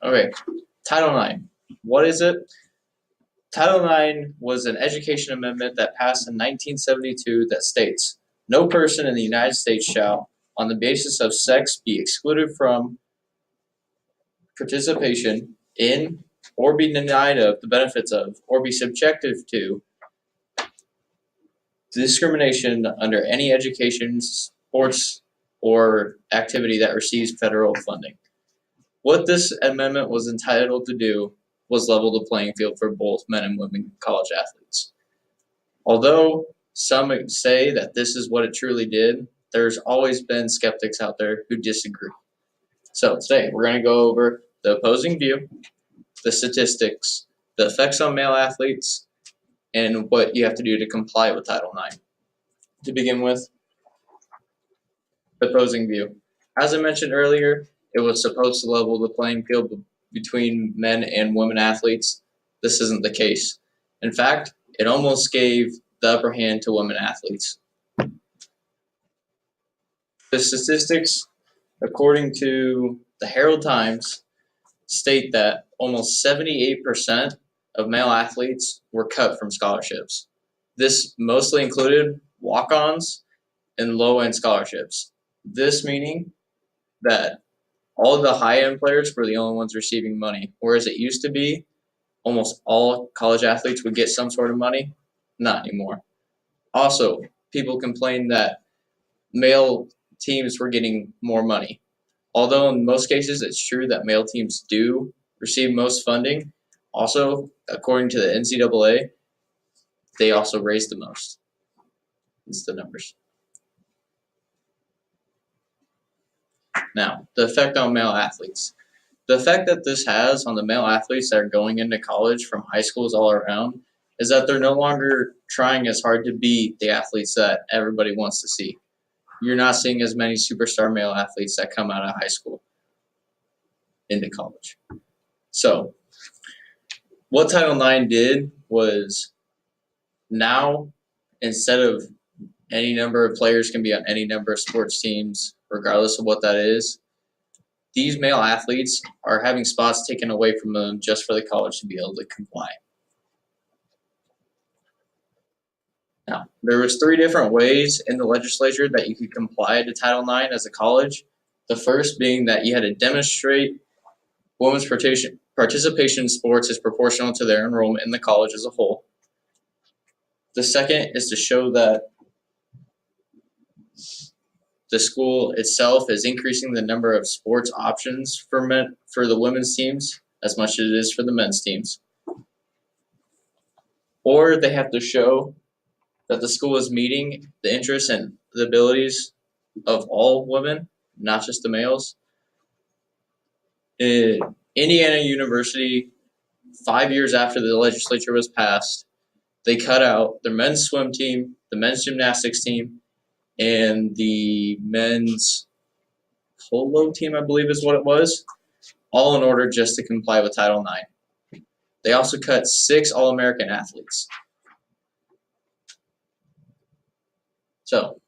Okay, Title IX. What is it? Title IX was an education amendment that passed in 1972 that states, no person in the United States shall, on the basis of sex, be excluded from participation in, or be denied of the benefits of, or be subjected to discrimination under any education, sports, or activity that receives federal funding. What this amendment was entitled to do was level the playing field for both men and women college athletes. Although some say that this is what it truly did, there's always been skeptics out there who disagree. So today we're going to go over the opposing view, the statistics, the effects on male athletes, and what you have to do to comply with Title IX. To begin with, the opposing view. As I mentioned earlier, it was supposed to level the playing field between men and women athletes. This isn't the case. In fact, it almost gave the upper hand to women athletes. The statistics, according to the Herald Times, state that almost 78% of male athletes were cut from scholarships. This mostly included walk-ons and low-end scholarships. This meaning that all of the high-end players were the only ones receiving money, whereas it used to be almost all college athletes would get some sort of money. Not anymore. Also, people complained that male teams were getting more money. Although in most cases it's true that male teams do receive most funding, also, according to the NCAA, they also raise the most. It's the numbers. Now, the effect on male athletes. The effect that this has on the male athletes that are going into college from high schools all around is that they're no longer trying as hard to be the athletes that everybody wants to see. You're not seeing as many superstar male athletes that come out of high school into college. So, what Title IX did was now, instead of any number of players can be on any number of sports teams, regardless of what that is, these male athletes are having spots taken away from them just for the college to be able to comply. Now, there was 3 different ways in the legislature that you could comply to Title IX as a college. The first being that you had to demonstrate women's participation in sports is proportional to their enrollment in the college as a whole. The second is to show that the school itself is increasing the number of sports options for the women's teams as much as it is for the men's teams. Or they have to show that the school is meeting the interests and the abilities of all women, not just the males. In Indiana University, 5 years after the legislature was passed, they cut out their men's swim team, the men's gymnastics team, and the men's polo team, I believe is what it was, all in order just to comply with Title IX. They also cut 6 All-American athletes. So,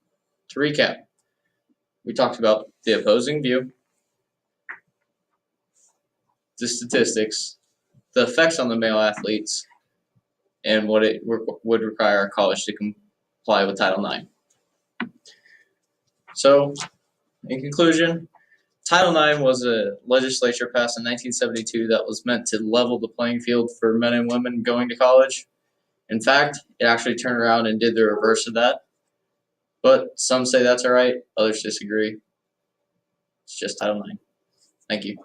to recap, we talked about the opposing view, the statistics, the effects on the male athletes, and what it would require a college to comply with Title IX. So, in conclusion, Title IX was a legislature passed in 1972 that was meant to level the playing field for men and women going to college. In fact, it actually turned around and did the reverse of that. But some say that's all right, others disagree. It's just Title IX. Thank you.